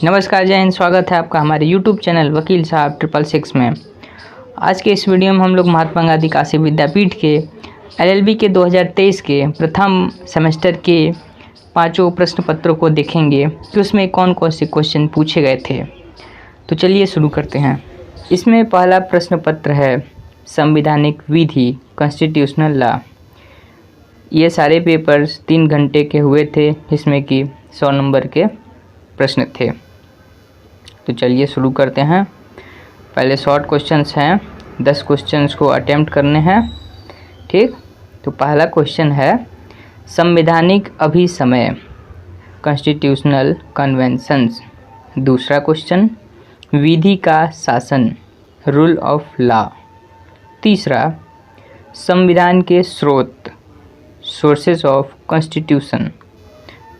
नमस्कार, जय हिंद। स्वागत है आपका हमारे YouTube चैनल वकील साहब 666 में। आज के इस वीडियो में हम लोग महात्मा गांधी काशी विद्यापीठ के LLB के 2023 के प्रथम सेमेस्टर के 5 प्रश्न पत्रों को देखेंगे कि उसमें कौन कौन से क्वेश्चन पूछे गए थे। तो चलिए शुरू करते हैं। इसमें पहला प्रश्न पत्र है संवैधानिक विधि, कॉन्स्टिट्यूशनल लॉ। ये सारे पेपर्स 3 घंटे के हुए थे, जिसमें कि 100 नंबर के प्रश्न थे। तो चलिए शुरू करते हैं। पहले शॉर्ट क्वेश्चंस हैं, 10 क्वेश्चंस को अटेम्प्ट करने हैं। ठीक, तो पहला क्वेश्चन है संवैधानिक अभिसमय, कॉन्स्टिट्यूशनल कन्वेंशंस। दूसरा क्वेश्चन विधि का शासन, रूल ऑफ लॉ। तीसरा संविधान के स्रोत, सोर्सेज ऑफ कॉन्स्टिट्यूशन।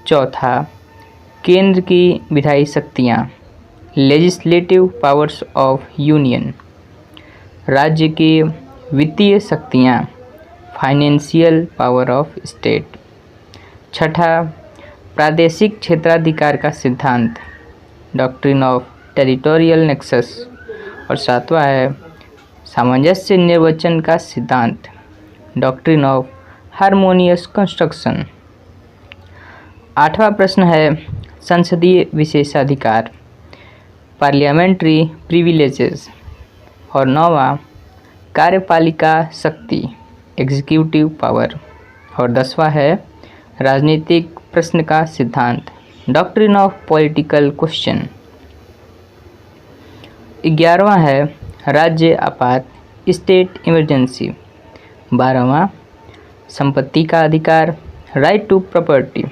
चौथा केंद्र की विधायी शक्तियाँ, लेजिस्लेटिव पावर्स ऑफ यूनियन। राज्य की वित्तीय शक्तियाँ, फाइनेंशियल पावर ऑफ स्टेट। छठा प्रादेशिक क्षेत्राधिकार का सिद्धांत, डॉक्ट्रिन ऑफ टेरिटोरियल नेक्सस। और सातवां है सामंजस्य निर्वचन का सिद्धांत, डॉक्ट्रिन ऑफ हार्मोनियस कंस्ट्रक्शन। आठवां प्रश्न है संसदीय विशेषाधिकार, पार्लियामेंट्री प्रिविलेजेस। और 9वां कार्यपालिका शक्ति, एग्जीक्यूटिव पावर। और 10वां है राजनीतिक प्रश्न का सिद्धांत, डॉक्ट्रिन ऑफ पॉलिटिकल क्वेश्चन। 11वां है राज्य आपात, स्टेट इमरजेंसी। 12वां संपत्ति का अधिकार, राइट टू प्रॉपर्टी।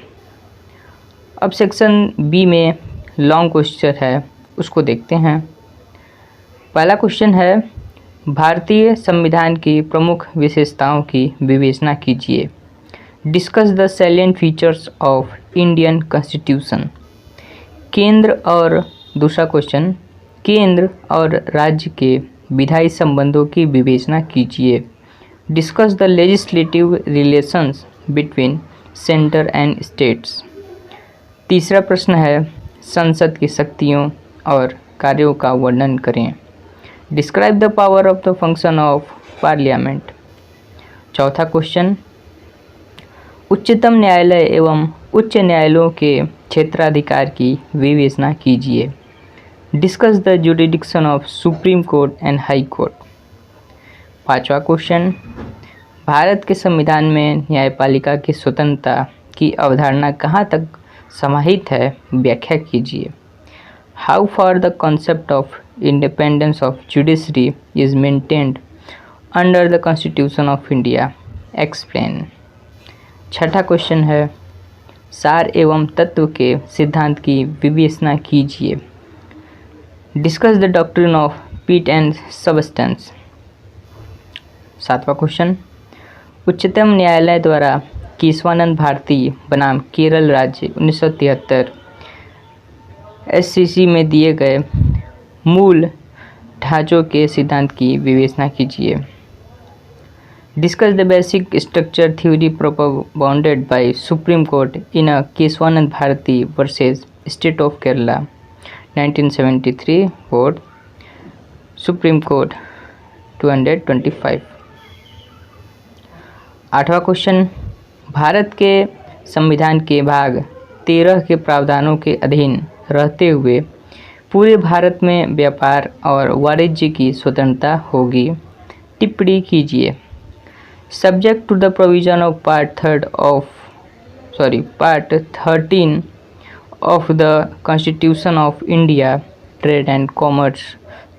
अब सेक्शन बी में लॉन्ग क्वेश्चन है, उसको देखते हैं। पहला क्वेश्चन है भारतीय संविधान की प्रमुख विशेषताओं की विवेचना कीजिए। Discuss the salient features of Indian constitution. केंद्र और दूसरा क्वेश्चन केंद्र और राज्य के विधायी संबंधों की विवेचना कीजिए। Discuss the legislative relations between centre and states. तीसरा प्रश्न है संसद की शक्तियों और कार्यों का वर्णन करें। Describe the power of the function of parliament. चौथा क्वेश्चन उच्चतम न्यायालय एवं उच्च न्यायालयों के क्षेत्राधिकार की विवेचना कीजिए। Discuss the jurisdiction of supreme court and high court. पांचवा क्वेश्चन भारत के संविधान में न्यायपालिका की स्वतंत्रता की अवधारणा कहाँ तक समाहित है, व्याख्या कीजिए। How far the concept of independence of judiciary is maintained under the Constitution of India, explain. छठा क्वेश्चन है सार एवं तत्व के सिद्धांत की विवेचना कीजिए। डिस्कस द डॉक्ट्रिन ऑफ पीट एंड सबस्टेंस। सातवां क्वेश्चन उच्चतम न्यायालय द्वारा केशवानंद भारती बनाम केरल राज्य 1973 SCC में दिए गए मूल ढांचों के सिद्धांत की विवेचना कीजिए। Discuss the basic structure theory propounded by Supreme Court in a Kesavananda Bharati versus State of Kerala 1973 vote Supreme Court 225। आठवां क्वेश्चन भारत के संविधान के भाग 13 के प्रावधानों के अधीन रहते हुए पूरे भारत में व्यापार और वाणिज्य की स्वतंत्रता होगी, टिप्पणी कीजिए। Subject to the provision of part 13 of the Constitution of India, trade and commerce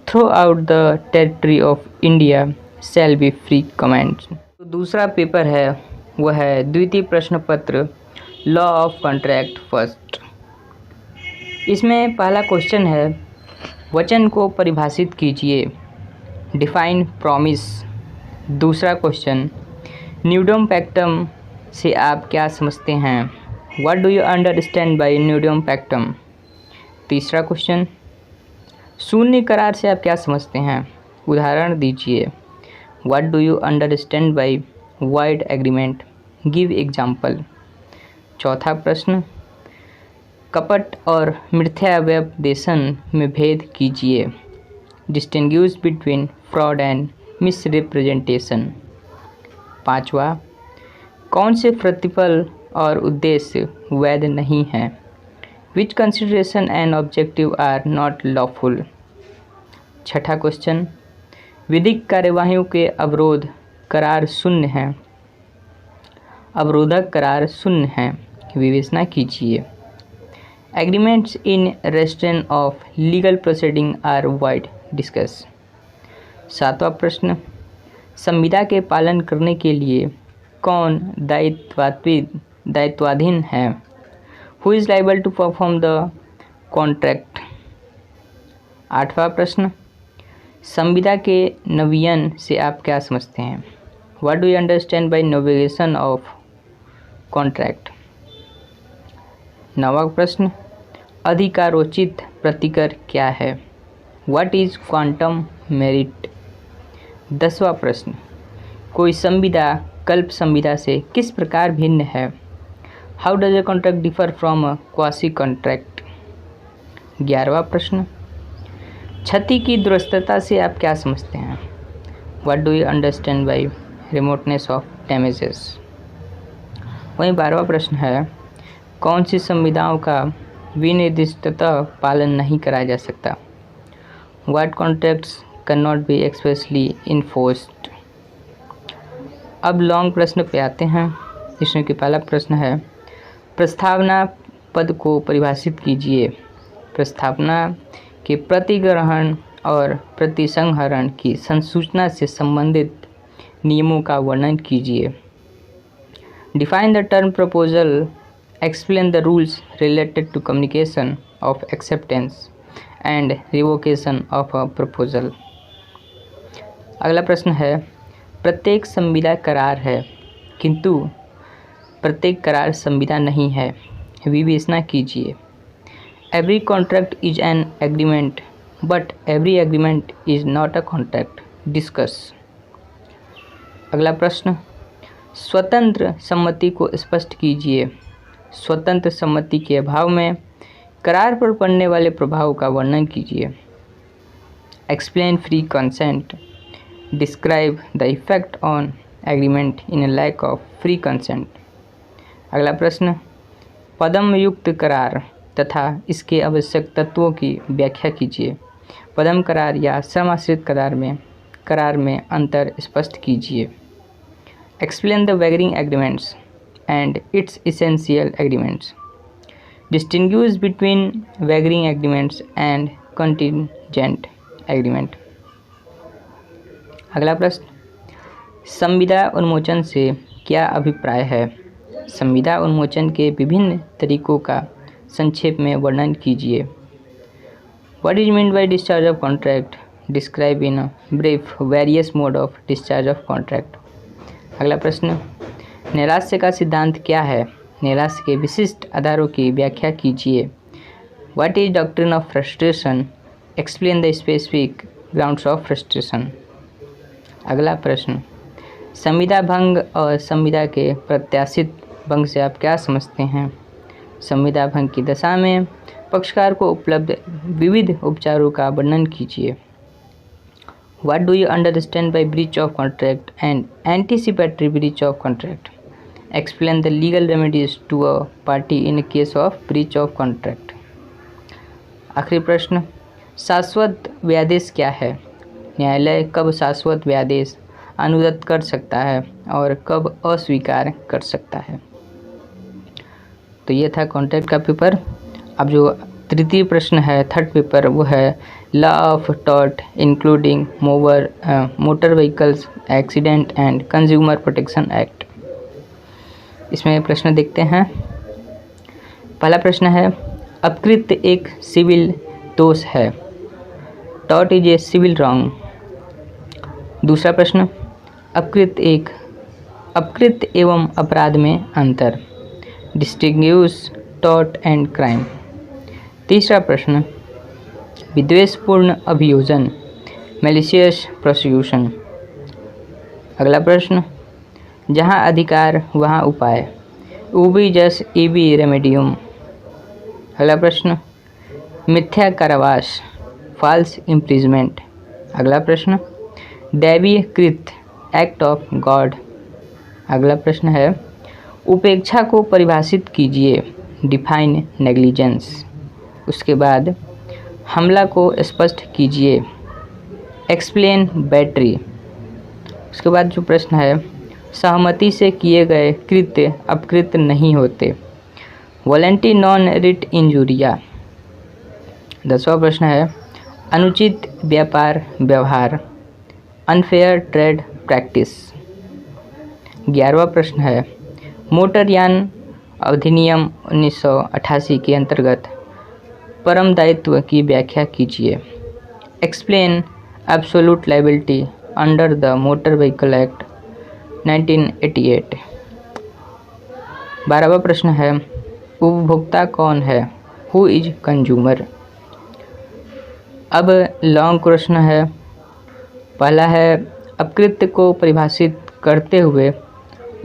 throughout the territory of India shall be free comments. दूसरा पेपर है वह है द्वितीय प्रश्न पत्र लॉ ऑफ कॉन्ट्रैक्ट फर्स्ट। इसमें पहला क्वेश्चन है वचन को परिभाषित कीजिए, डिफाइन प्रॉमिस। दूसरा क्वेश्चन न्यूडम पैक्टम से आप क्या समझते हैं, what do you understand by nudum pactum. तीसरा क्वेश्चन शून्य करार से आप क्या समझते हैं, उदाहरण दीजिए। What do you understand by void agreement, give example. चौथा प्रश्न कपट और मिथ्या व्यपदेशन में भेद कीजिए। Distinguish between fraud and misrepresentation. 5वां, कौन से प्रतिफल और उद्देश्य वैध नहीं हैं? Which consideration and objective are not lawful. 6ठा क्वेश्चन, विधिक कार्यवाहियों के अवरोध करार शून्य हैं, अवरोधक करार शून्य हैं, विवेचना कीजिए। Agreements in restraint of legal proceeding are void, discuss. 7वां प्रश्न, संविदा के पालन करने के लिए कौन दायित्वाधीन है? Who is liable to perform the contract. 8वां प्रश्न, संविदा के नवीन से आप क्या समझते हैं? What do you understand by novation of contract. 9वां प्रश्न, अधिकारोचित प्रतिकर क्या है? What is quantum meruit. 10वां प्रश्न, कोई संविदा कल्प संविदा से किस प्रकार भिन्न है? How does a contract differ from a quasi contract. 11वां प्रश्न, क्षति की दुरस्तता से आप क्या समझते हैं? What do you understand by remoteness of damages. वहीं 12वां प्रश्न है, कौन सी संविधाओं का विनिर्दिष्टतः पालन नहीं कराया जा सकता? What contracts can not be expressly enforced. अब लॉन्ग प्रश्न पे आते हैं, जिसमें कि पहला प्रश्न है, प्रस्तावना पद को परिभाषित कीजिए। प्रस्तावना के प्रतिग्रहण और प्रतिसंहरण की संसूचना से संबंधित नियमों का वर्णन कीजिए। Define the term proposal, explain the rules related to communication of acceptance and revocation of a proposal. अगला प्रश्न है, प्रत्येक संविदा करार है किंतु प्रत्येक करार संविदा नहीं है, विवेचना कीजिए। Every contract is an agreement but every agreement is not a contract, discuss. अगला प्रश्न, स्वतंत्र सम्मति को स्पष्ट कीजिए। स्वतंत्र सम्मति के अभाव में करार पर पड़ने वाले प्रभाव का वर्णन कीजिए। Explain free consent, describe the effect on agreement in lack of free consent. अगला प्रश्न, पदम युक्त करार तथा इसके आवश्यक तत्वों की व्याख्या कीजिए। पदम करार या श्रमाश्रित करार में अंतर स्पष्ट कीजिए। Explain the wagering agreements and its essential agreements. Distinguish between wagering agreements and contingent agreement. अगला प्रश्न, संविदा उन्मोचन से क्या अभिप्राय है? संविदा उन्मोचन के विभिन्न तरीकों का संक्षेप में वर्णन कीजिए। What is mean by discharge of contract, describe in brief various mode of discharge of contract. अगला प्रश्न, नैराश्य का सिद्धांत क्या है? नैराश्य के विशिष्ट आधारों की व्याख्या कीजिए। What is doctrine of frustration, explain the specific grounds of frustration. अगला प्रश्न, संविदा भंग और संविदा के प्रत्याशित भंग से आप क्या समझते हैं? संविदा भंग की दशा में पक्षकार को उपलब्ध विविध उपचारों का वर्णन कीजिए। What do you understand by breach of contract and anticipatory breach of contract. Explain the legal remedies to a party in case of breach of contract. आखिरी प्रश्न, शाश्वत व्यादेश क्या है? न्यायालय कब शाश्वत व्यादेश अनुदत्त कर सकता है और कब अस्वीकार कर सकता है? तो ये था कॉन्ट्रैक्ट का पेपर। अब जो तृतीय प्रश्न है, थर्ड पेपर, वो है law of tort including motor vehicles accident and consumer protection act. इसमें प्रश्न देखते हैं। पहला प्रश्न है, अपकृत्य एक सिविल दोष है। Tort is a civil wrong. दूसरा प्रश्न, अपकृत्य एवं अपराध में अंतर, डिस्टिंग्विश टॉर्ट एंड क्राइम। तीसरा प्रश्न, विद्वेषपूर्ण अभियोजन, मैलिशियस प्रोसिक्यूशन। अगला प्रश्न, जहाँ अधिकार वहाँ उपाय, उबी जस इबी रेमेडियम। अगला प्रश्न, मिथ्या कारावास, फॉल्स इम्प्रिजमेंट। अगला प्रश्न, दैवीय कृत, एक्ट ऑफ गॉड। अगला प्रश्न है, उपेक्षा को परिभाषित कीजिए, डिफाइन नेग्लिजेंस। उसके बाद हमला को स्पष्ट कीजिए, एक्सप्लेन बैटरी। उसके बाद जो प्रश्न है, सहमति से किए गए कृत्य अपकृत्य नहीं होते, वॉलेंटी नॉन रिट इंजुरिया। 10वां प्रश्न है, अनुचित व्यापार व्यवहार, अनफेयर ट्रेड प्रैक्टिस। 11वां प्रश्न है, मोटर यान अधिनियम 1988 के अंतर्गत परम दायित्व की व्याख्या कीजिए, explain absolute liability under the motor vehicle act 1988। 12वां प्रश्न है, उपभोक्ता कौन है, हु इज कंज्यूमर। अब लॉन्ग प्रश्न है। पहला है, अपकृत्य को परिभाषित करते हुए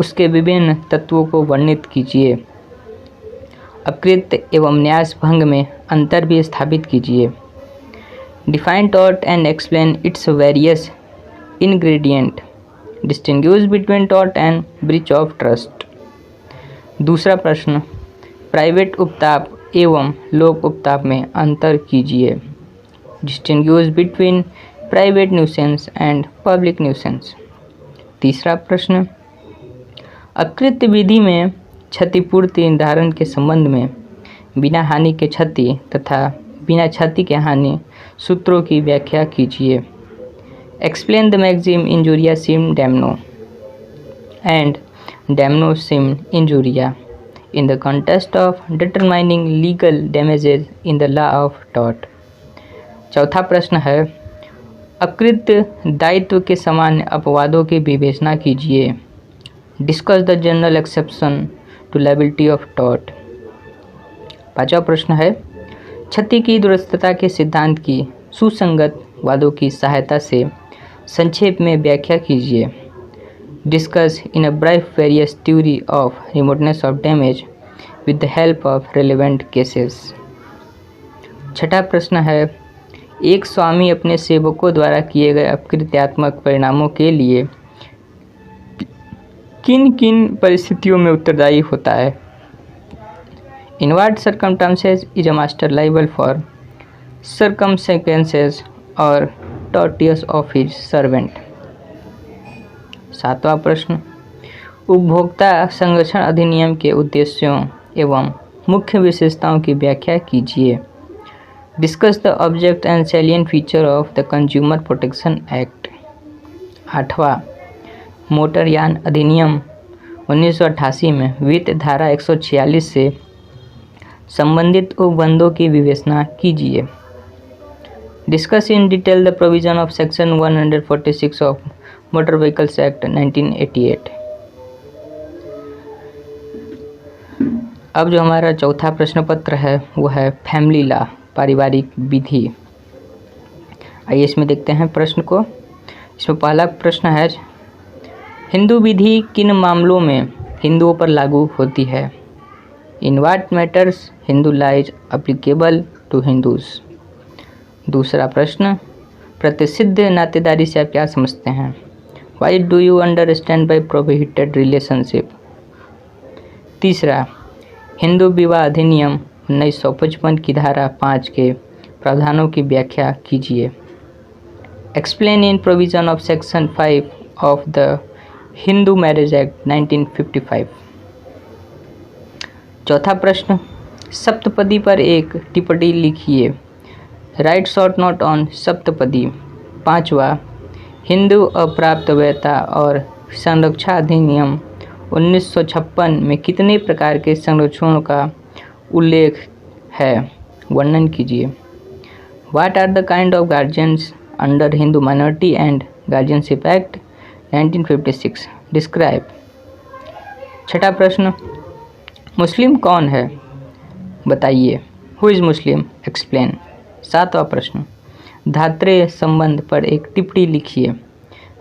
उसके विभिन्न तत्वों को वर्णित कीजिए, अपकृत्य एवं न्यास भंग में अंतर भी स्थापित कीजिए, define tort and explain its various ingredient, distinguish between tort and breach of trust. दूसरा प्रश्न, प्राइवेट उपताप एवं लोक उपताप में अंतर कीजिए, distinguish between private nuisance and public nuisance. तीसरा प्रश्न, अकृत्य विधि में क्षतिपूर्ति निर्धारण के संबंध में बिना हानि के क्षति तथा बिना क्षति के हानि सूत्रों की व्याख्या कीजिए, explain the maxim injuria sine damno and damno sine injuria in the context of determining legal damages in the law of tort. चौथा प्रश्न है, अकृत्य दायित्व के सामान्य अपवादों की विवेचना कीजिए, discuss the general exception to liability of tort. पांचवा प्रश्न है, क्षति की दुरुस्तता के सिद्धांत की सुसंगत वादों की सहायता से संक्षेप में व्याख्या कीजिए, discuss in a brief various theory of remoteness of damage with the help of relevant cases. छठा प्रश्न है, एक स्वामी अपने सेवकों द्वारा किए गए अपकृत्यात्मक परिणामों के लिए किन किन परिस्थितियों में उत्तरदायी होता है, in what circumstances is a master liable for circumstances और टॉर्टियस ऑफ हिज सर्वेंट। सातवां प्रश्न, उपभोक्ता संरक्षण अधिनियम के उद्देश्यों एवं मुख्य विशेषताओं की व्याख्या कीजिए, discuss the object and salient feature of the consumer protection act. आठवां, मोटर यान अधिनियम 1988 में वित्त धारा 146 से संबंधित उपबंधों की विवेचना कीजिए, discuss in detail the provision of section 146 of motor vehicles act 1988। अब जो हमारा चौथा प्रश्न पत्र है वो है फैमिली लॉ, पारिवारिक विधि। आइए इसमें देखते हैं प्रश्न को। इसमें पहला प्रश्न है, हिंदू विधि किन मामलों में हिंदुओं पर लागू होती है, in what matters Hindu law is applicable to Hindus. दूसरा प्रश्न, प्रतिसिद्ध नातेदारी से आप क्या समझते हैं, why do you understand by prohibited relationship. तीसरा, हिंदू विवाह अधिनियम 1955 की धारा 5 के प्रावधानों की व्याख्या कीजिए, explain in provision of section 5 of the Hindu marriage act 1955। चौथा प्रश्न, सप्तपदी पर एक टिप्पणी लिखिए, right short note on saptapadi. पांचवा, हिंदू अप्राप्त वैयता और संरक्षा अधिनियम 1956 में कितने प्रकार के संरक्षणों का उल्लेख है, वर्णन कीजिए। What are the kind of guardians under Hindu Minority and Guardianship Act 1956, describe. छठा प्रश्न, मुस्लिम कौन है, बताइए, हु इज़ मुस्लिम, एक्सप्लेन। सातवां प्रश्न, धात्रेय संबंध पर एक टिप्पणी लिखिए,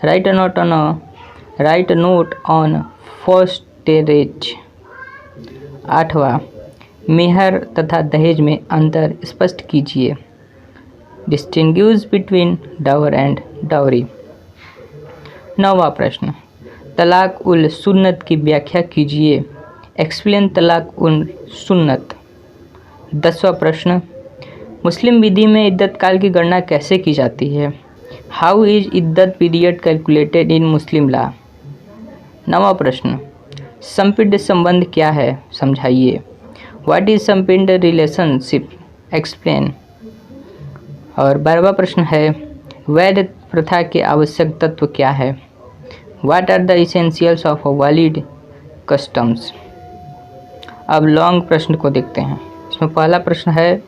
राइट नोट ऑन फोस्टेरेज। आठवां, मेहर तथा दहेज में अंतर स्पष्ट कीजिए। Distinguish between dower and dowry. 9वां प्रश्न, तलाक उल सुन्नत की व्याख्या कीजिए। एक्सप्लेन तलाक उल सुन्नत। 10वां प्रश्न, मुस्लिम विधि में इद्दत काल की गणना कैसे की जाती है? हाउ इज इद्दत period calculated in Muslim law? 9वां प्रश्न, संपिंड संबंध क्या है? समझाइए। What is sapinda relationship? Explain. और 12वां प्रश्न है, वैध प्रथा के आवश्यक तत्व क्या है? What are the essentials of a valid customs? अब लॉन्ग प्रश्न को देखते हैं। इसमें पहला प्रश्न है,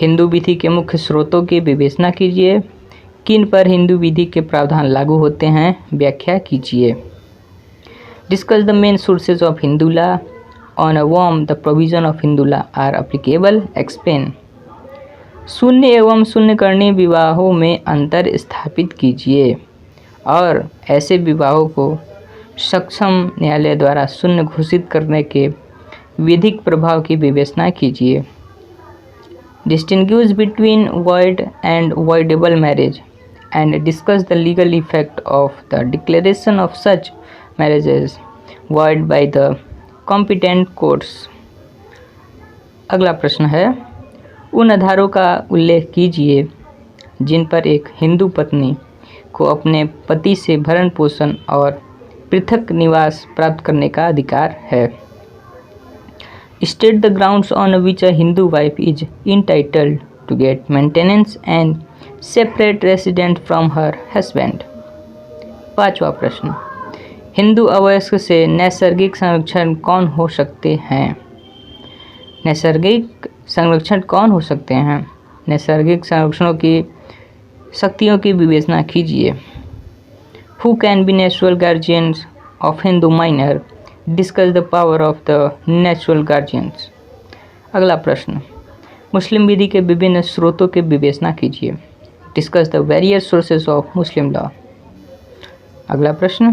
हिंदू विधि के मुख्य स्रोतों की विवेचना कीजिए। किन पर हिंदू विधि के प्रावधान लागू होते हैं? व्याख्या कीजिए। Discuss the main sources of Hindu law. On whom the provision of Hindu law are applicable? Explain. शून्य एवं शून्यकर्णी विवाहों में अंतर स्थापित कीजिए और ऐसे विवाहों को सक्षम न्यायालय द्वारा शून्य घोषित करने के विधिक प्रभाव की विवेचना कीजिए। Distinguish between void and voidable marriage and discuss the legal effect of the declaration of such marriages void by the competent courts. अगला प्रश्न है, उन आधारों का उल्लेख कीजिए जिन पर एक हिंदू पत्नी को अपने पति से भरण पोषण और पृथक निवास प्राप्त करने का अधिकार है। State the grounds on which a Hindu wife is entitled to get maintenance and separate residence from her husband। 5वां प्रश्न, हिंदू अवयस्क से नैसर्गिक संरक्षण कौन हो सकते हैं? नैसर्गिक संरक्षण कौन हो सकते हैं? नैसर्गिक संरक्षणों की शक्तियों की विवेचना कीजिए। Who can be natural guardians of Hindu minor? Discuss the power of the natural guardians. अगला प्रश्न, मुस्लिम विधि के विभिन्न स्रोतों की विवेचना कीजिए। Discuss the various sources of Muslim law. अगला प्रश्न,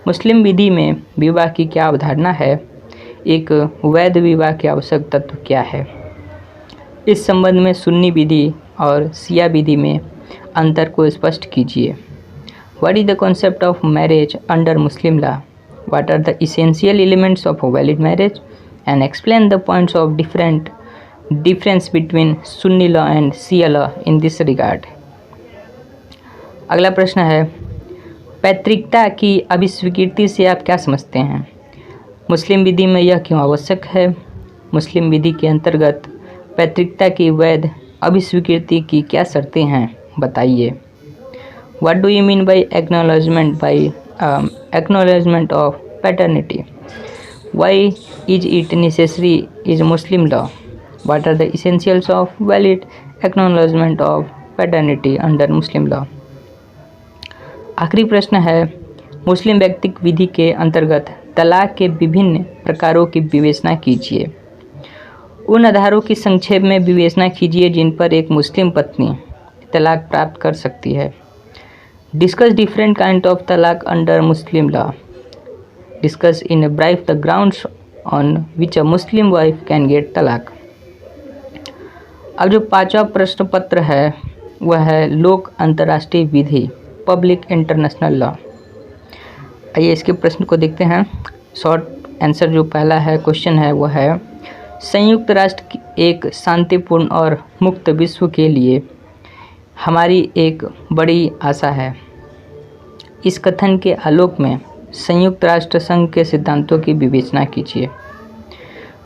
मुस्लिम विधि में विवाह की क्या अवधारणा है? एक वैध विवाह के आवश्यक तत्व क्या है? इस संबंध में सुन्नी विधि और शिया विधि में अंतर को स्पष्ट कीजिए। What is the concept of marriage under Muslim law? What are the essential elements of a valid marriage? And explain the points of difference between Sunni law and Shia law in this regard। अगला प्रश्न है, पैतृकता की अभिस्वीकृति से आप क्या समझते हैं? मुस्लिम विधि में यह क्यों आवश्यक है? मुस्लिम विधि के अंतर्गत पैतृकता की वैध अभिस्वीकृति की क्या शर्तें हैं? बताइए। What do you mean by acknowledgement of paternity? Why is it necessary is Muslim law? What are the essentials of valid acknowledgement of paternity under Muslim law? आखिरी प्रश्न है, मुस्लिम व्यक्तिक विधि के अंतर्गत तलाक के विभिन्न प्रकारों की विवेचना कीजिए। उन आधारों की संक्षेप में विवेचना कीजिए जिन पर एक मुस्लिम पत्नी तलाक प्राप्त कर सकती है। Discuss different kind of talaq under Muslim law. Discuss in a brief the grounds on which a Muslim wife can get talaq। अब जो 5वां प्रश्न पत्र है वह है लोक अंतर्राष्ट्रीय विधि, पब्लिक इंटरनेशनल लॉ। आइए इसके प्रश्न को देखते हैं। शॉर्ट आंसर जो पहला है क्वेश्चन है वह है, संयुक्त राष्ट्र एक शांतिपूर्ण और मुक्त विश्व के लिए हमारी एक बड़ी आशा है। इस कथन के आलोक में संयुक्त राष्ट्र संघ के सिद्धांतों की विवेचना कीजिए।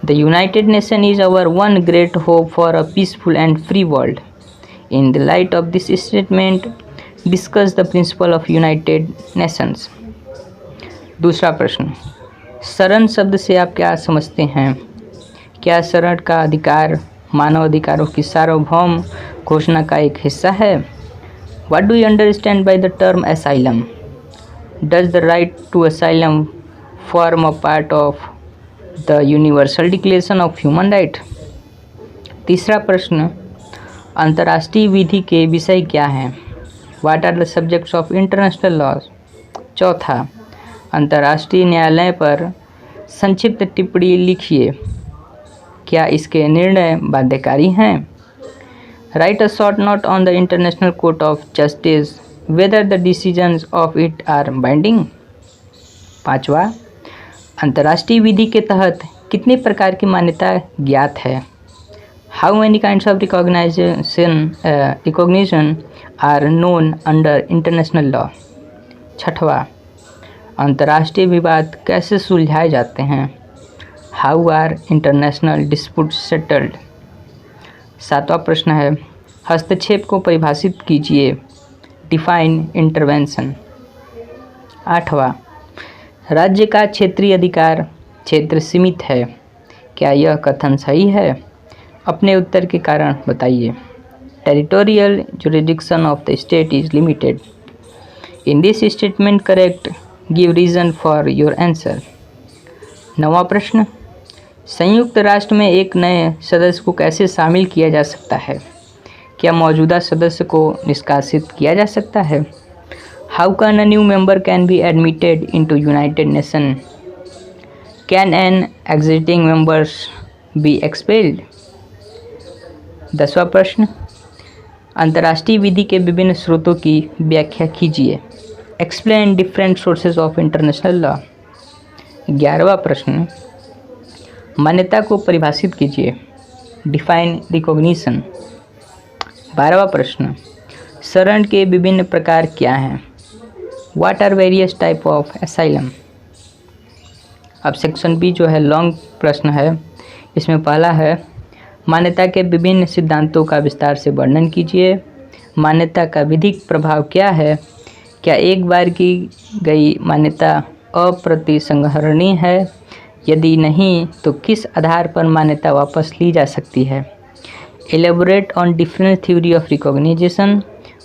The United nation is hour one great hope for a peaceful and free world. In the light of this statement discuss the principle of United Nations. दूसरा प्रश्न, शरण शब्द से आप क्या समझते हैं? क्या शरण का अधिकार मानव अधिकारों की सार्वभौम घोषणा का एक हिस्सा है? What do you understand by the term asylum? Does the right to asylum form a part of the Universal Declaration of Human Rights? तीसरा प्रश्न, अंतर्राष्ट्रीय विधि के विषय क्या हैं? What are the subjects of international laws? चौथा, अंतर्राष्ट्रीय न्यायालय पर संक्षिप्त टिप्पणी लिखिए। क्या इसके निर्णय बाध्यकारी हैं? Write a short note on the International Court of Justice whether the decisions of it are binding. 5वां, अंतर्राष्ट्रीय विधि के तहत कितने प्रकार की मान्यता ज्ञात है? How many kinds of recognition are known under international law. 6वां, अंतर्राष्ट्रीय विवाद कैसे सुलझाए जाते हैं? How are international dispute settled. 7वां प्रश्न है, हस्तक्षेप को परिभाषित कीजिए, डिफाइन इंटरवेंशन। 8वां, राज्य का क्षेत्रीय अधिकार क्षेत्र सीमित है, क्या यह कथन सही है? अपने उत्तर के कारण बताइए। Territorial jurisdiction of the state is limited. In this statement correct, give reason for your answer. 9वां प्रश्न, संयुक्त राष्ट्र में एक नए सदस्य को कैसे शामिल किया जा सकता है? क्या मौजूदा सदस्य को निष्कासित किया जा सकता है? How can a new member can be admitted into United Nation? Can an existing members be expelled? 10वां प्रश्न, अंतर्राष्ट्रीय विधि के विभिन्न स्रोतों की व्याख्या कीजिए, explain different sources of international law. 11वां प्रश्न, मान्यता को परिभाषित कीजिए, डिफाइन रिकॉग्निशन। 12वां प्रश्न, शरण के विभिन्न प्रकार क्या हैं? What are various type of asylum. अब सेक्शन बी जो है लॉन्ग प्रश्न है, इसमें पहला है, मान्यता के विभिन्न सिद्धांतों का विस्तार से वर्णन कीजिए। मान्यता का विधिक प्रभाव क्या है? क्या एक बार की गई मान्यता अप्रतिसंहरणीय है? यदि नहीं तो किस आधार पर मान्यता वापस ली जा सकती है? Elaborate on difference theory of recognition.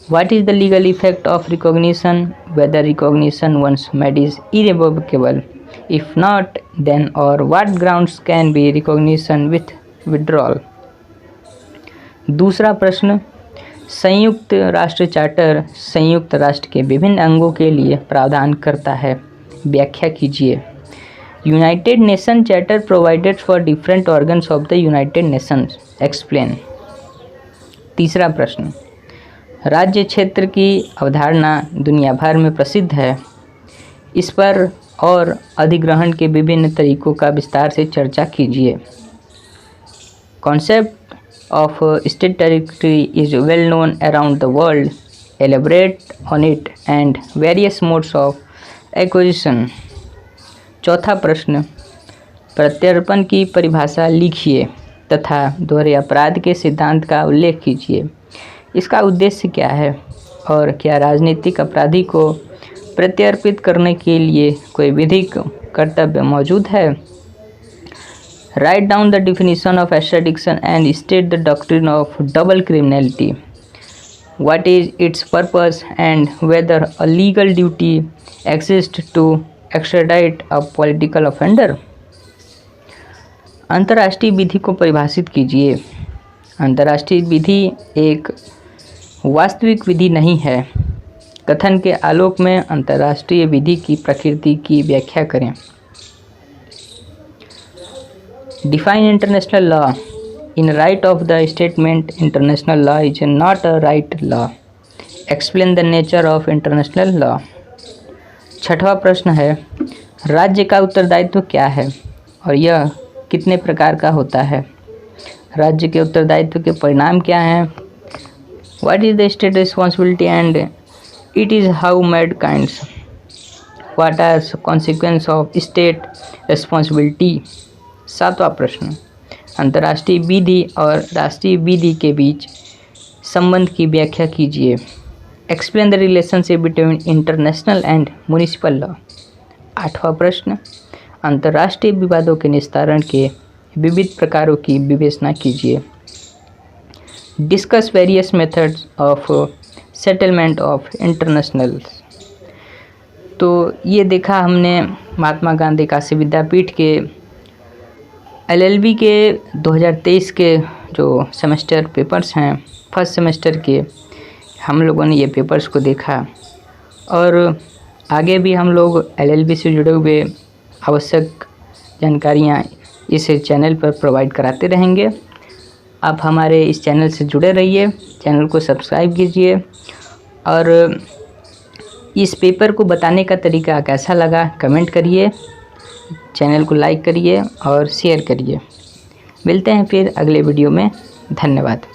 What is the legal effect of recognition? Whether recognition once made is irrevocable, if not then और what grounds can be recognition with withdrawal. दूसरा प्रश्न, संयुक्त राष्ट्र चार्टर संयुक्त राष्ट्र के विभिन्न अंगों के लिए प्रावधान करता है, व्याख्या कीजिए। United nation charter provided for different organs of the United Nations, explain. तीसरा प्रश्न, राज्य क्षेत्र की अवधारणा दुनिया भर में प्रसिद्ध है, इस पर और अधिग्रहण के विभिन्न तरीकों का विस्तार से चर्चा कीजिए। Concept of state territory is well known around the world, elaborate on it and various modes of acquisition. चौथा प्रश्न, प्रत्यर्पण की परिभाषा लिखिए तथा दोहरे अपराध के सिद्धांत का उल्लेख कीजिए। इसका उद्देश्य क्या है और क्या राजनीतिक अपराधी को प्रत्यर्पित करने के लिए कोई विधिक कर्तव्य मौजूद है? Write down the definition of extradition and state the doctrine of double criminality. What is its purpose and whether a legal duty exist to extradite a political offender. अंतर्राष्ट्रीय विधि को परिभाषित कीजिए। अंतर्राष्ट्रीय विधि एक वास्तविक विधि नहीं है। कथन के आलोक में अंतर्राष्ट्रीय विधि की प्रकृति की व्याख्या करें। Define international law. In right of the statement international law is not a right law, explain the nature of international law. छठवां प्रश्न है, राज्य का उत्तरदायित्व क्या है और यह कितने प्रकार का होता है? राज्य के उत्तरदायित्व के परिणाम क्या हैं? What is the state responsibility and it is how made kinds. What are consequence of state responsibility. सातवां प्रश्न, अंतर्राष्ट्रीय विधि और राष्ट्रीय विधि के बीच संबंध की व्याख्या कीजिए। Explain the relationship between international and municipal law. आठवां प्रश्न, अंतर्राष्ट्रीय विवादों के निस्तारण के विविध प्रकारों की विवेचना कीजिए। Discuss various methods of settlement of international. तो ये देखा हमने महात्मा गांधी काशी विद्यापीठ के एलएलबी के 2023 के जो सेमेस्टर पेपर्स हैं, फर्स्ट सेमेस्टर के, हम लोगों ने ये पेपर्स को देखा और आगे भी हम लोग एलएलबी से जुड़े हुए आवश्यक जानकारियाँ इस चैनल पर प्रोवाइड कराते रहेंगे। आप हमारे इस चैनल से जुड़े रहिए, चैनल को सब्सक्राइब कीजिए और इस पेपर को बताने का तरीका कैसा लगा कमेंट करिए, चैनल को लाइक करिए और शेयर करिए। मिलते हैं फिर अगले वीडियो में। धन्यवाद।